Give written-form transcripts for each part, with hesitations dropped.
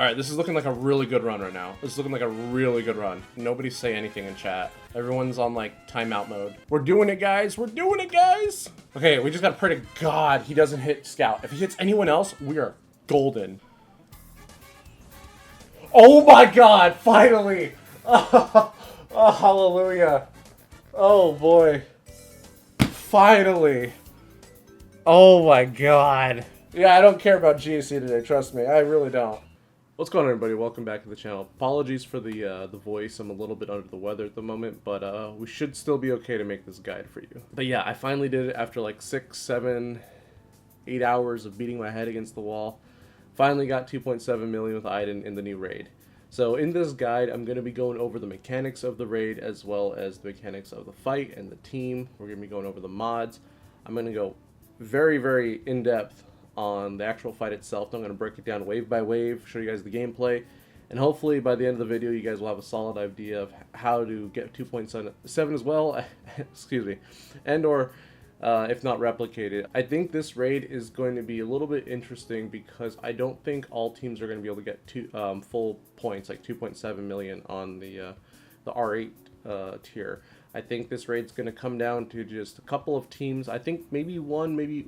Alright, this is looking like a really good run right now. This is looking like a really good run. Nobody say anything in chat. Everyone's on, like, timeout mode. We're doing it, guys! We're doing it, guys! Okay, we just gotta pray to God he doesn't hit Scout. If he hits anyone else, we are golden. Oh my God! Finally! Oh, hallelujah. Oh, boy. Finally. Oh my God. Yeah, I don't care about GAC today, trust me. I really don't. What's going on, everybody? Welcome back to the channel. Apologies for the voice. I'm a little bit under the weather at the moment, but we should still be okay to make this guide for you. But yeah, I finally did it after like 6, 7, 8 hours of beating my head against the wall. Finally got 2.7 million with Iden in the new raid. So in this guide, I'm going to be going over the mechanics of the raid as well as the mechanics of the fight and the team. We're going to be going over the mods. I'm going to go very, very in-depth on the actual fight itself. I'm going to break it down wave by wave, show you guys the gameplay, and hopefully by the end of the video you guys will have a solid idea of how to get 2.7 as well. Excuse me. Endor, if not replicated. I think this raid is going to be a little bit interesting because I don't think all teams are going to be able to get full points, like 2.7 million on the R8 tier. I think this raid's going to come down to just a couple of teams. I think maybe one, maybe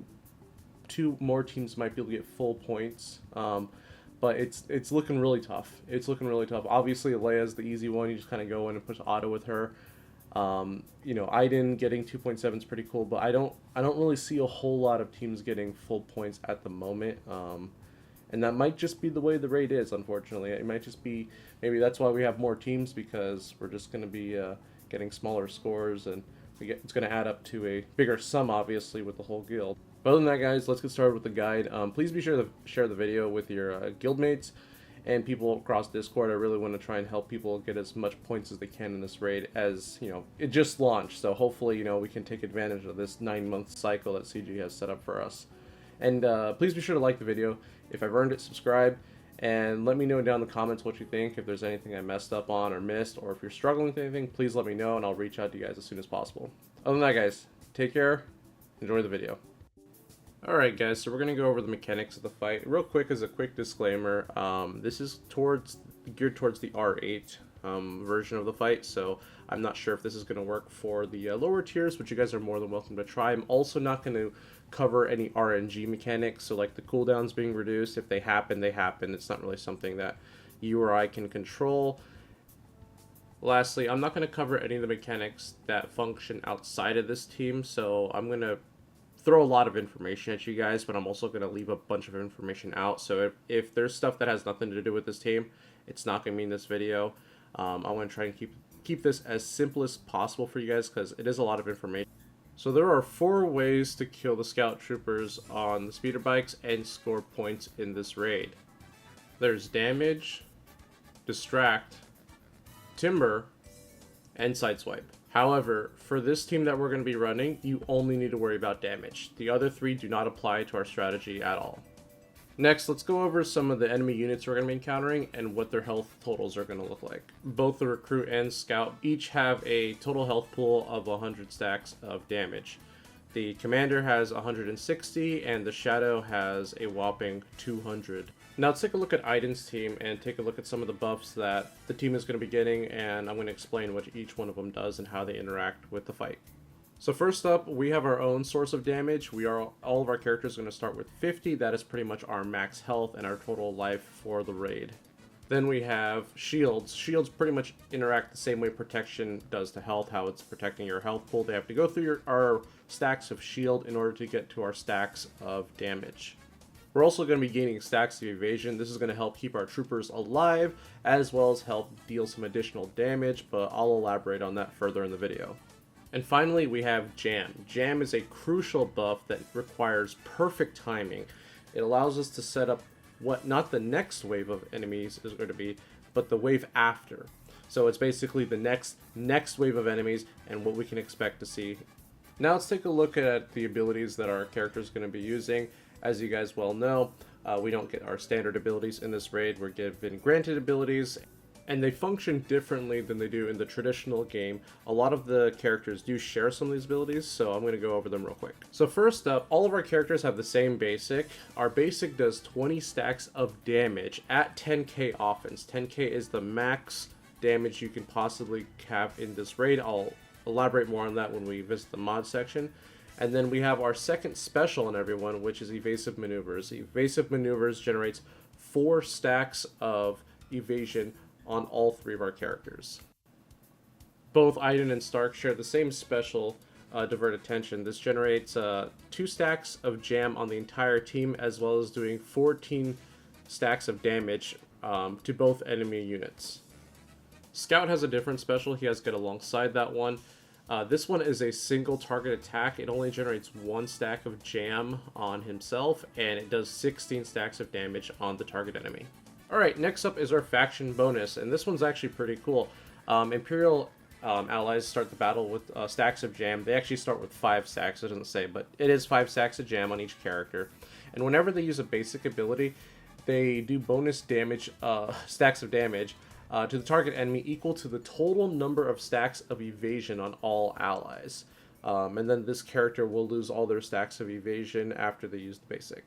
two more teams might be able to get full points, but it's looking really tough. It's looking really tough. Obviously, Leia's the easy one. You just kind of go in and push auto with her. You know, Iden getting 2.7 is pretty cool, but I don't really see a whole lot of teams getting full points at the moment. And that might just be the way the raid is, unfortunately. It might just be, maybe that's why we have more teams, because we're just going to be getting smaller scores, and it's going to add up to a bigger sum, obviously, with the whole guild. But other than that, guys, let's get started with the guide. Please be sure to share the video with your guildmates and people across Discord. I really want to try and help people get as much points as they can in this raid, as, you know, it just launched. So hopefully, you know, we can take advantage of this 9-month cycle that CG has set up for us. And please be sure to like the video. If I've earned it, subscribe. And let me know down in the comments what you think. If there's anything I messed up on or missed, or if you're struggling with anything, please let me know and I'll reach out to you guys as soon as possible. Other than that, guys, take care. Enjoy the video. Alright guys, so we're going to go over the mechanics of the fight. Real quick, as a quick disclaimer, this is geared towards the R8 version of the fight, so I'm not sure if this is going to work for the lower tiers, but you guys are more than welcome to try. I'm also not going to cover any RNG mechanics, so like the cooldowns being reduced. If they happen, they happen. It's not really something that you or I can control. Lastly, I'm not going to cover any of the mechanics that function outside of this team, so I'm going to throw a lot of information at you guys, but I'm also going to leave a bunch of information out. So if there's stuff that has nothing to do with this team, it's not going to be in this video. I want to try and keep this as simple as possible for you guys, because it is a lot of information. So there are 4 ways to kill the scout troopers on the speeder bikes and score points in this raid. There's damage, distract, timber, and sideswipe. However, for this team that we're going to be running, you only need to worry about damage. The other 3 do not apply to our strategy at all. Next, let's go over some of the enemy units we're going to be encountering and what their health totals are going to look like. Both the recruit and scout each have a total health pool of 100 stacks of damage. The commander has 160 and the shadow has a whopping 200. Now let's take a look at Iden's team and take a look at some of the buffs that the team is going to be getting, and I'm going to explain what each one of them does and how they interact with the fight. So first up, we have our own source of damage. All of our characters are going to start with 50. That is pretty much our max health and our total life for the raid. Then we have shields. Shields pretty much interact the same way protection does to health, how it's protecting your health pool. They have to go through our stacks of shield in order to get to our stacks of damage. We're also going to be gaining stacks of evasion. This is going to help keep our troopers alive, as well as help deal some additional damage, but I'll elaborate on that further in the video. And finally, we have Jam. Jam is a crucial buff that requires perfect timing. It allows us to set up what not the next wave of enemies is going to be, but the wave after. So it's basically the next wave of enemies and what we can expect to see. Now let's take a look at the abilities that our character is going to be using. As you guys well know, we don't get our standard abilities in this raid. We're given granted abilities. and they function differently than they do in the traditional game. A lot of the characters do share some of these abilities, so I'm going to go over them real quick. So first up, all of our characters have the same basic. Our basic does 20 stacks of damage at 10k offense. 10k is the max damage you can possibly have in this raid. I'll elaborate more on that when we visit the mod section. And then we have our second special on everyone, which is Evasive Maneuvers. Evasive Maneuvers generates 4 stacks of evasion on all 3 of our characters. Both Iden and Stark share the same special, Divert Attention. This generates 2 stacks of jam on the entire team, as well as doing 14 stacks of damage to both enemy units. Scout has a different special he has to get alongside that one. This one is a single target attack. It only generates 1 stack of jam on himself, and it does 16 stacks of damage on the target enemy. Alright, next up is our faction bonus, and this one's actually pretty cool. Imperial allies start the battle with stacks of jam. They actually start with 5 stacks, it doesn't say, but it is 5 stacks of jam on each character. And whenever they use a basic ability, they do bonus damage, stacks of damage, to the target enemy equal to the total number of stacks of evasion on all allies. And then this character will lose all their stacks of evasion after they use the basic.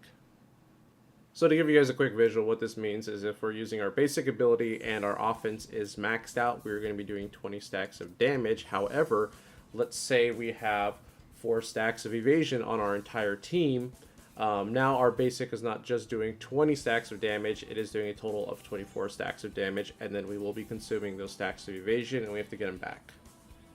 So to give you guys a quick visual, what this means is if we're using our basic ability and our offense is maxed out, we're going to be doing 20 stacks of damage. However, let's say we have 4 stacks of evasion on our entire team. Now our basic is not just doing 20 stacks of damage, it is doing a total of 24 stacks of damage, and then we will be consuming those stacks of evasion, and we have to get them back.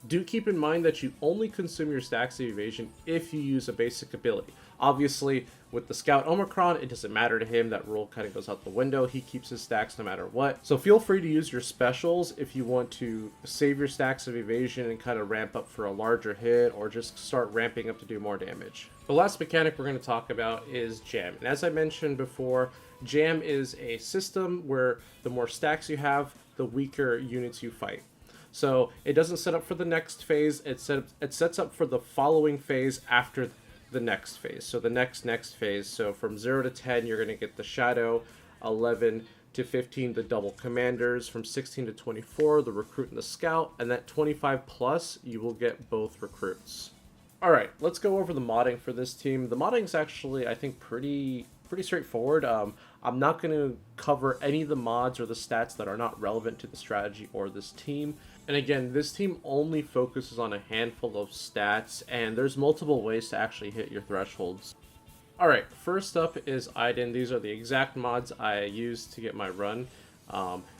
Do keep in mind that you only consume your stacks of evasion if you use a basic ability. Obviously, with the Scout Omicron, it doesn't matter to him. That rule kind of goes out the window. He keeps his stacks no matter what. So feel free to use your specials if you want to save your stacks of evasion and kind of ramp up for a larger hit, or just start ramping up to do more damage. The last mechanic we're going to talk about is Jam. And as I mentioned before, Jam is a system where the more stacks you have, the weaker units you fight. So it doesn't set up for the next phase, it sets up for the following phase after the next phase. So the next phase, so from 0 to 10, you're going to get the Shadow, 11 to 15, the Double Commanders, from 16 to 24, the Recruit and the Scout, and that 25 plus, you will get both recruits. Alright, let's go over the modding for this team. The modding is actually, I think, pretty straightforward. I'm not going to cover any of the mods or the stats that are not relevant to the strategy or this team. And again, this team only focuses on a handful of stats, and there's multiple ways to actually hit your thresholds. Alright, first up is Iden. These are the exact mods I used to get my run.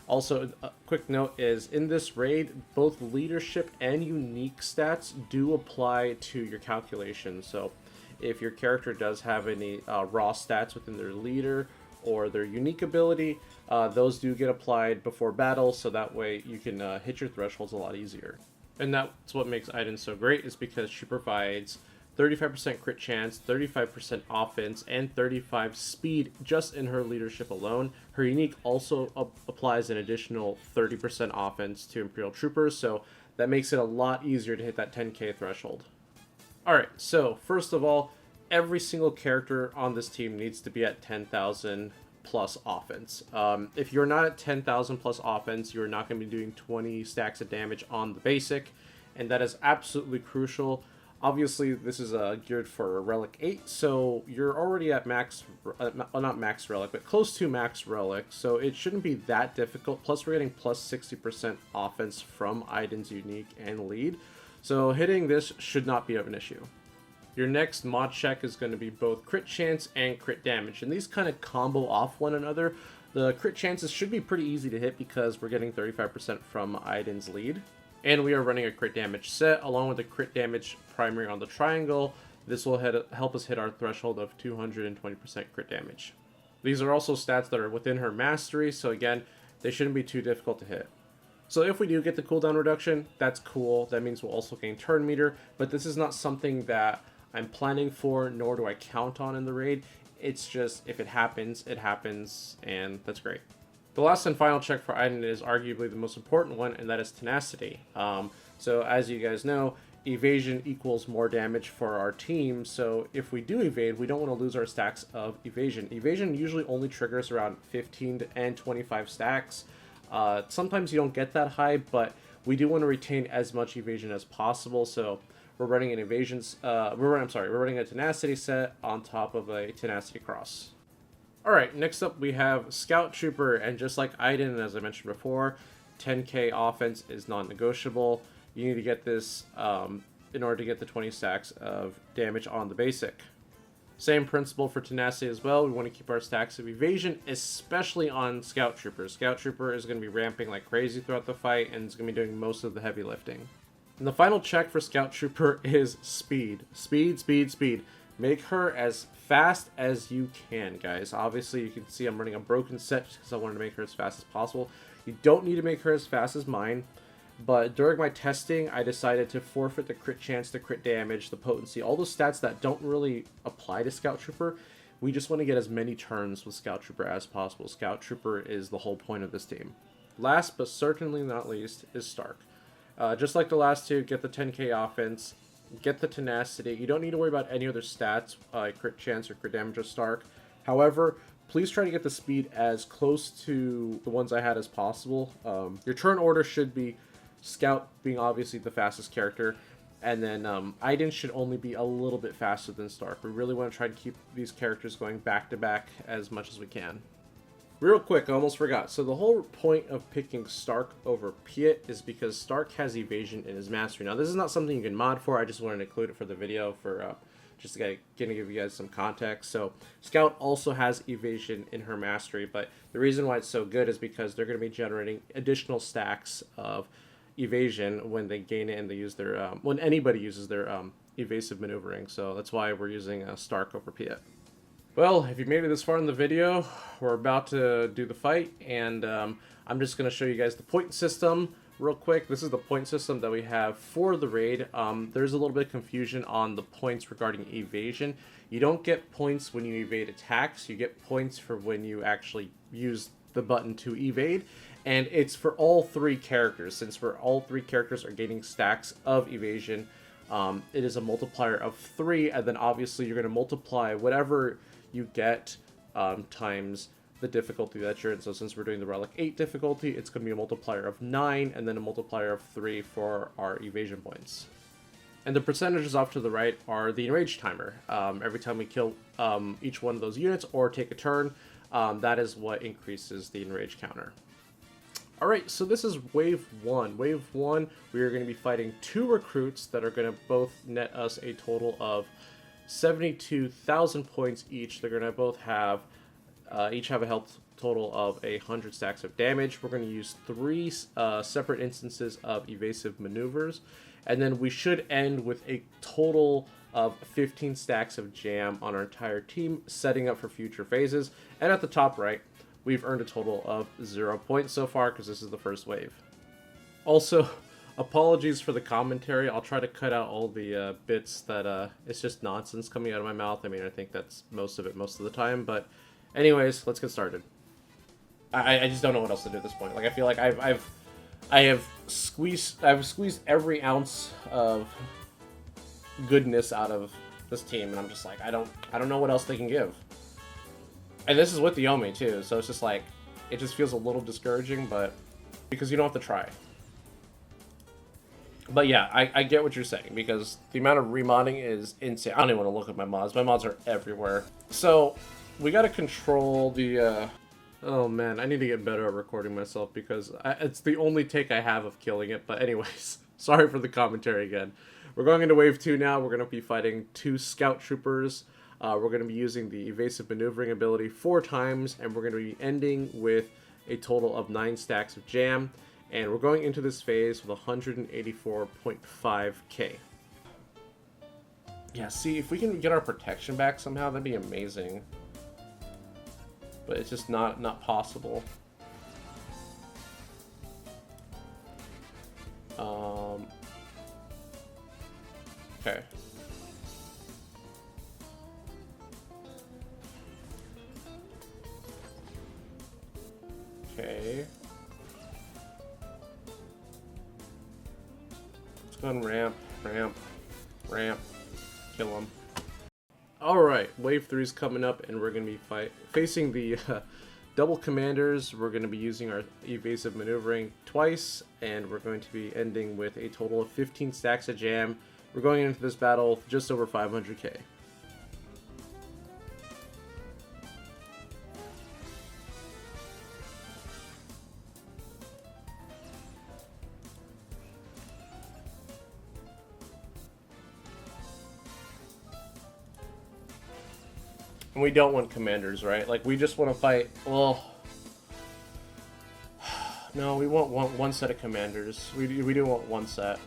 Also, a quick note is, in this raid, both leadership and unique stats do apply to your calculation. So if your character does have any raw stats within their leader or their unique ability, those do get applied before battle, so that way you can hit your thresholds a lot easier. And that's what makes Iden so great, is because she provides 35% crit chance, 35% offense, and 35 speed just in her leadership alone. Her unique also applies an additional 30% offense to Imperial Troopers, so that makes it a lot easier to hit that 10k threshold. Alright, so first of all, every single character on this team needs to be at 10,000 plus offense. If you're not at 10,000 plus offense, you're not going to be doing 20 stacks of damage on the basic, and that is absolutely crucial. Obviously, this is geared for Relic 8, so you're already at max, not max Relic, but close to max Relic, so it shouldn't be that difficult. Plus, we're getting plus 60% offense from Iden's unique and lead, so hitting this should not be of an issue. Your next mod check is going to be both crit chance and crit damage, and these kind of combo off one another. The crit chances should be pretty easy to hit because we're getting 35% from Iden's lead. And we are running a crit damage set along with a crit damage primary on the triangle. This will help us hit our threshold of 220% crit damage. These are also stats that are within her mastery, so again, they shouldn't be too difficult to hit. So if we do get the cooldown reduction, that's cool. That means we'll also gain turn meter, but this is not something that I'm planning for, nor do I count on in the raid. It's just, if it happens, and that's great. The last and final check for Iden is arguably the most important one, and that is tenacity. So as you guys know, evasion equals more damage for our team, so if we do evade, we don't want to lose our stacks of evasion. Evasion usually only triggers around 15 and 25 stacks. Sometimes you don't get that high, but we do want to retain as much evasion as possible, so we're running an we're running a tenacity set on top of a tenacity cross. Alright, next up we have Scout Trooper, and just like Iden, as I mentioned before, 10k offense is non-negotiable. You need to get this in order to get the 20 stacks of damage on the basic. Same principle for tenacity as well. We want to keep our stacks of evasion, especially on Scout Trooper. Scout Trooper is going to be ramping like crazy throughout the fight, and is going to be doing most of the heavy lifting. And the final check for Scout Trooper is speed. Speed, speed, speed. Make her as fast as you can, guys. Obviously, you can see I'm running a broken set because I wanted to make her as fast as possible. You don't need to make her as fast as mine, but during my testing, I decided to forfeit the crit chance, the crit damage, the potency, all those stats that don't really apply to Scout Trooper. We just want to get as many turns with Scout Trooper as possible. Scout Trooper is the whole point of this team. Last, but certainly not least, is Stark. Just like the last two, get the 10k offense, get the tenacity. You don't need to worry about any other stats, crit chance or crit damage of Stark. However, please try to get the speed as close to the ones I had as possible. Your turn order should be Scout being obviously the fastest character, and then Iden should only be a little bit faster than Stark. We really want to try to keep these characters going back to back as much as we can. Real quick, I almost forgot. So the whole point of picking Stark over Piet is because Stark has evasion in his mastery. Now, this is not something you can mod for. I just wanted to include it for the video for just to give you guys some context. So Scout also has evasion in her mastery, but the reason why it's so good is because they're going to be generating additional stacks of evasion when they gain it and they use their when anybody uses their evasive maneuvering. So that's why we're using Stark over Piet. Well, if you made it this far in the video, we're about to do the fight, and I'm just going to show you guys the point system real quick. This is the point system that we have for the raid. There's a little bit of confusion on the points regarding evasion. You don't get points when you evade attacks. You get points for when you actually use the button to evade, and it's for all three characters. Since for all three characters are gaining stacks of evasion, it is a multiplier of 3, and then obviously you're going to multiply whatever you get times the difficulty that you're in. So since we're doing the Relic 8 difficulty, it's going to be a multiplier of 9 and then a multiplier of 3 for our evasion points. And the percentages off to the right are the Enrage timer. Every time we kill each one of those units or take a turn, that is what increases the Enrage counter. Alright, so this is Wave 1. Wave 1, we are going to be fighting 2 recruits that are going to both net us a total of 72,000 points each. They're going to both have, each have a health total of 100 stacks of damage. We're going to use 3 separate instances of evasive maneuvers, and then we should end with a total of 15 stacks of jam on our entire team, setting up for future phases. And at the top right, we've earned a total of 0 points so far because this is the first wave. Also, apologies for the commentary. I'll try to cut out all the bits that it's just nonsense coming out of my mouth. I mean, I think that's most of it most of the time. But anyways, let's get started. I just don't know what else to do at this point. Like, I feel like I've squeezed every ounce of goodness out of this team, and I'm just like, I don't know what else they can give. And this is with the Yomi too, so it's just like, it just feels a little discouraging, but because you don't have to try. But yeah, I get what you're saying, because the amount of remodding is insane. I don't even want to look at my mods. My mods are everywhere. So, we gotta control the, oh man, I need to get better at recording myself, because it's the only take I have of killing it. But anyways, sorry for the commentary again. We're going into Wave 2 now. We're going to be fighting 2 Scout Troopers. We're going to be using the evasive maneuvering ability 4 times, and we're going to be ending with a total of 9 stacks of jam. And we're going into this phase with 184.5k. Yeah, see, if we can get our protection back somehow, that'd be amazing. But it's just not possible. Okay. Okay. Let's go and ramp. Kill him. Alright, Wave 3 is coming up, and we're going to be facing the double commanders, we're going to be using our evasive maneuvering twice, and we're going to be ending with a total of 15 stacks of jam. We're going into this battle with just over 500k. And we don't want commanders, right? Like, we just want to fight, well... No, we want one set of commanders. We do want one set.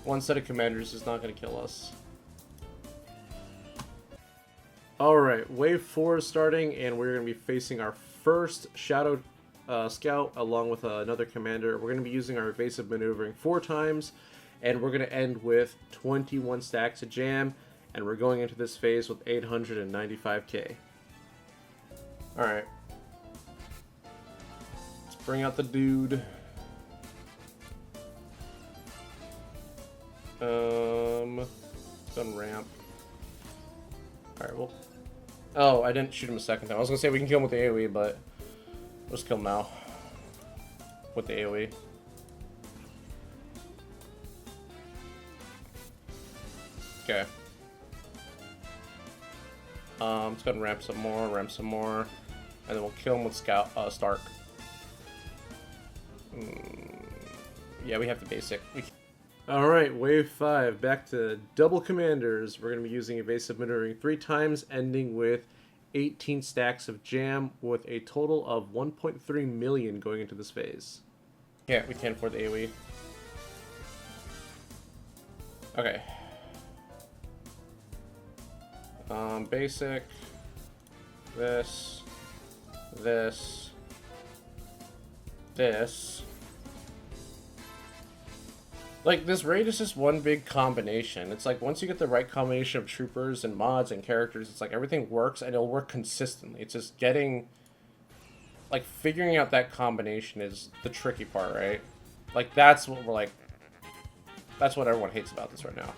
One set of commanders is not going to kill us. Alright, wave 4 is starting, and we're going to be facing our first Shadow Scout along with another commander. We're going to be using our evasive maneuvering 4 times, and we're going to end with 21 stacks of jam. And we're going into this phase with 895k. Alright. Let's bring out the dude. Gun ramp. Alright, well. Oh, I didn't shoot him a second time. I was gonna say we can kill him with the AoE, but let's kill him now. With the AoE. Okay. Let's go ahead and ramp some more, and then we'll kill him with Stark. Yeah, we have the basic. Alright, wave 5, back to double commanders. We're going to be using evasive maneuvering 3 times, ending with 18 stacks of jam, with a total of 1.3 million going into this phase. Yeah, we can't afford the AoE. Okay. Basic, this, like, this raid is just one big combination. It's like, once you get the right combination of troopers and mods and characters, it's like everything works, and it'll work consistently. It's just getting, like, figuring out that combination is the tricky part, right? Like, that's what we're like, that's what everyone hates about this right now.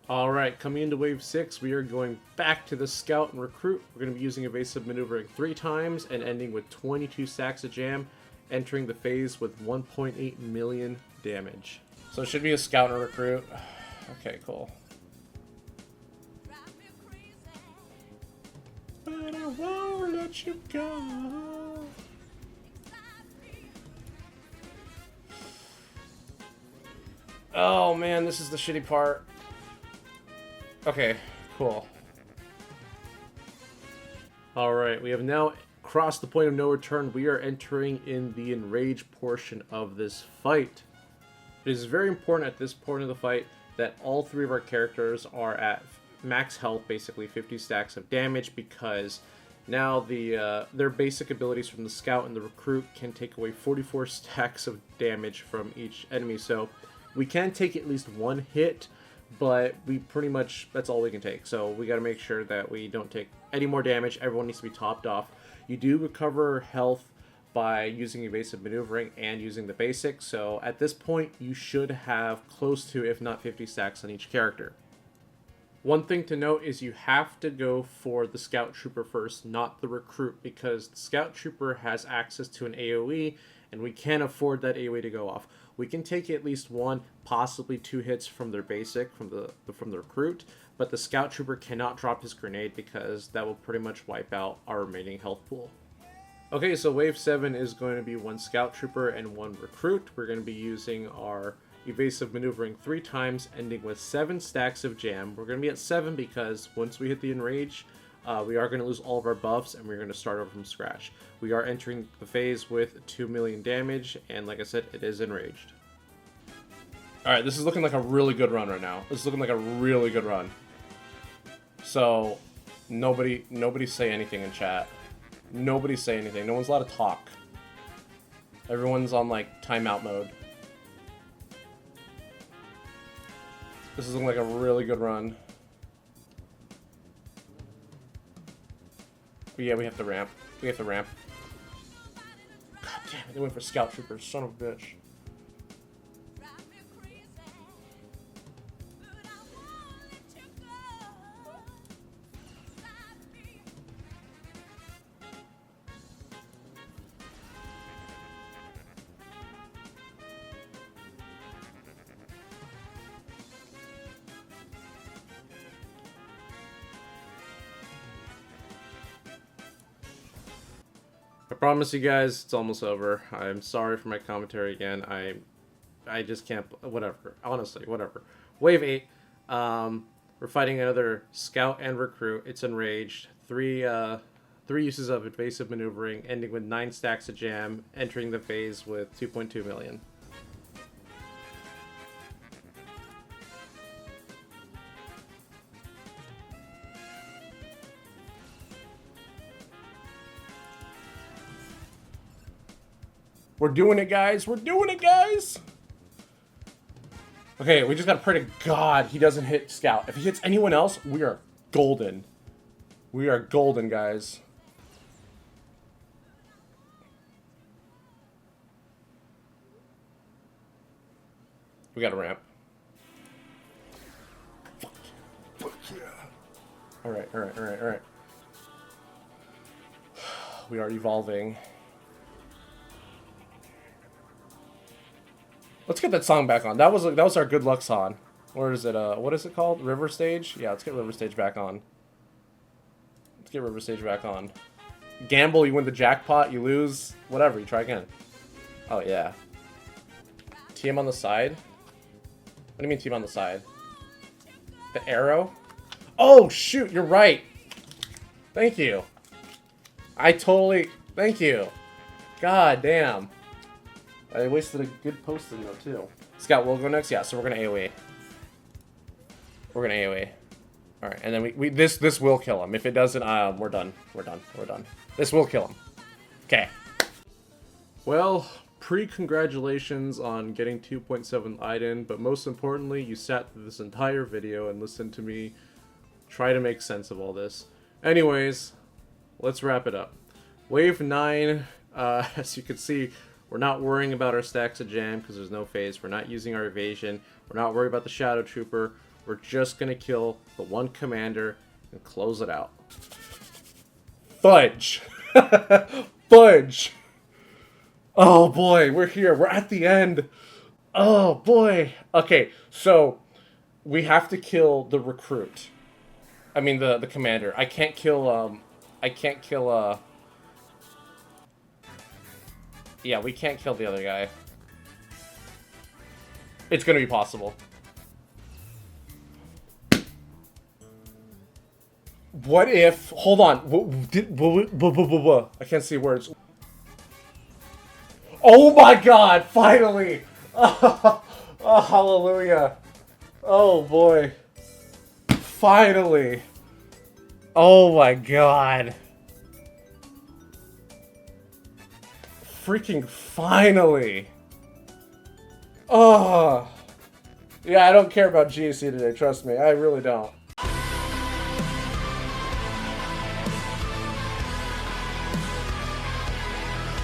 Alright, coming into wave 6, we are going back to the scout and recruit. We're going to be using evasive maneuvering 3 times and ending with 22 stacks of jam, entering the phase with 1.8 million damage. So it should be a scout and a recruit. Okay, cool. But I won't let you go. Oh man, this is the shitty part. Okay, cool. Alright, we have now crossed the point of no return. We are entering in the Enrage portion of this fight. It is very important at this point of the fight that all 3 of our characters are at max health, basically 50 stacks of damage, because now their basic abilities from the Scout and the Recruit can take away 44 stacks of damage from each enemy. So we can take at least 1 hit, but we pretty much, that's all we can take. So we got to make sure that we don't take any more damage. Everyone needs to be topped off. You do recover health by using evasive maneuvering and using the basic. So at this point, you should have close to, if not 50 stacks on each character. One thing to note is you have to go for the Scout Trooper first, not the Recruit, because the Scout Trooper has access to an AoE, and we can't afford that AoE to go off. We can take at least 1, possibly 2 hits from their basic, from the Recruit, but the Scout Trooper cannot drop his grenade because that will pretty much wipe out our remaining health pool. Okay, so Wave 7 is going to be 1 Scout Trooper and 1 Recruit. We're going to be using our evasive maneuvering 3 times, ending with 7 stacks of jam. We're going to be at 7 because once we hit the Enrage, we are going to lose all of our buffs, and we're going to start over from scratch. We are entering the phase with 2 million damage, and like I said, it is Enraged. Alright, this is looking like a really good run right now. This is looking like a really good run. So, nobody say anything in chat. Nobody say anything. No one's allowed to talk. Everyone's on, like, timeout mode. This is looking like a really good run. But yeah, we have to ramp. We have to ramp. God damn it, they went for Scout Troopers. Son of a bitch. I promise you guys, it's almost over. I'm sorry for my commentary again. I just can't. Whatever. Honestly, whatever. Wave 8. We're fighting another scout and recruit. It's Enraged. Three uses of evasive maneuvering, ending with 9 stacks of jam, entering the phase with 2.2 million. We're doing it, guys. We're doing it, guys. Okay, we just gotta pray to God he doesn't hit Scout. If he hits anyone else, we are golden. We are golden, guys. We got a ramp. Fuck yeah. Alright, alright, alright, alright. We are evolving. Let's get that song back on. That was our good luck song. Or is it what is it called? River Stage? Yeah, let's get River Stage back on. Let's get River Stage back on. Gamble, you win the jackpot, you lose, whatever, you try again. Oh yeah. TM on the side? What do you mean TM on the side? The arrow? Oh shoot, you're right. Thank you. Thank you. God damn. I wasted a good posting though too. Scout will go next, yeah. So we're gonna AOE. We're gonna AOE. All right, and then this will kill him. If it doesn't, we're done. We're done. We're done. This will kill him. Okay. Well, congratulations on getting 2.7 Iden, but most importantly, you sat through this entire video and listened to me try to make sense of all this. Anyways, let's wrap it up. Wave 9, as you can see, we're not worrying about our stacks of jam because there's no phase. We're not using our evasion. We're not worried about the Shadow Trooper. We're just going to kill the one commander and close it out. Fudge. Fudge. Oh boy, we're here. We're at the end. Oh boy. Okay, so we have to kill the recruit. I mean the commander. I can't kill yeah, we can't kill the other guy. It's gonna be possible. What if... Hold on. I can't see words. Oh my god! Finally! Oh, hallelujah. Oh boy. Finally. Oh my god. Freaking finally. Oh. Yeah, I don't care about GAC today, trust me. I really don't.